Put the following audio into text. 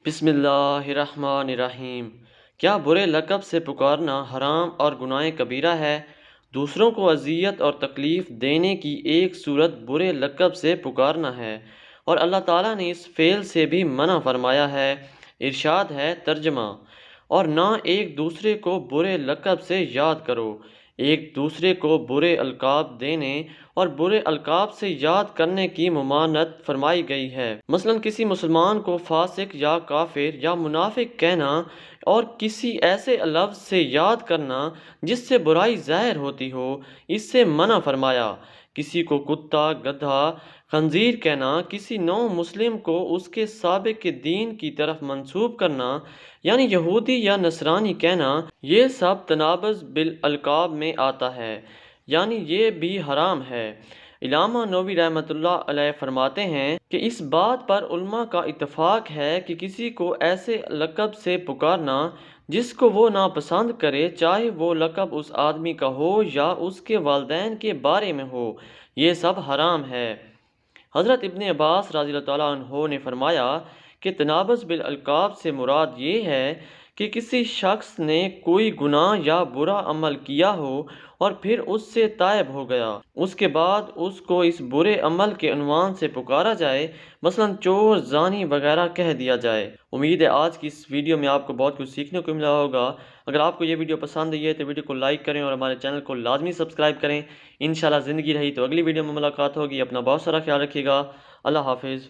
بسم اللہ الرحمن الرحیم۔ کیا برے لقب سے پکارنا حرام اور گناہ کبیرہ ہے؟ دوسروں کو اذیت اور تکلیف دینے کی ایک صورت برے لقب سے پکارنا ہے، اور اللہ تعالیٰ نے اس فعل سے بھی منع فرمایا ہے۔ ارشاد ہے ترجمہ: اور نہ ایک دوسرے کو برے لقب سے یاد کرو۔ ایک دوسرے کو برے القاب دینے اور برے القاب سے یاد کرنے کی ممانعت فرمائی گئی ہے۔ مثلاً کسی مسلمان کو فاسق یا کافر یا منافق کہنا اور کسی ایسے لفظ سے یاد کرنا جس سے برائی ظاہر ہوتی ہو، اس سے منع فرمایا۔ کسی کو کتا، گدھا، خنزیر کہنا، کسی نو مسلم کو اس کے سابق دین کی طرف منسوب کرنا یعنی یہودی یا نصرانی کہنا، یہ سب تنابز بالالقاب میں آتا ہے، یعنی یہ بھی حرام ہے۔ علامہ نووی رحمۃ اللہ علیہ فرماتے ہیں کہ اس بات پر علماء کا اتفاق ہے کہ کسی کو ایسے لقب سے پکارنا جس کو وہ ناپسند کرے، چاہے وہ لقب اس آدمی کا ہو یا اس کے والدین کے بارے میں ہو، یہ سب حرام ہے۔ حضرت ابن عباس رضی اللہ تعالیٰ عنہ نے فرمایا کہ تنابز بالالقاب سے مراد یہ ہے کہ کسی شخص نے کوئی گناہ یا برا عمل کیا ہو اور پھر اس سے تائب ہو گیا، اس کے بعد اس کو اس برے عمل کے عنوان سے پکارا جائے، مثلاً چور، زانی وغیرہ کہہ دیا جائے۔ امید ہے آج کی اس ویڈیو میں آپ کو بہت کچھ سیکھنے کو ملا ہوگا۔ اگر آپ کو یہ ویڈیو پسند آئی ہے تو ویڈیو کو لائک کریں اور ہمارے چینل کو لازمی سبسکرائب کریں۔ انشاءاللہ زندگی رہی تو اگلی ویڈیو میں ملاقات ہوگی۔ اپنا بہت سارا خیال رکھیے گا۔ اللہ حافظ۔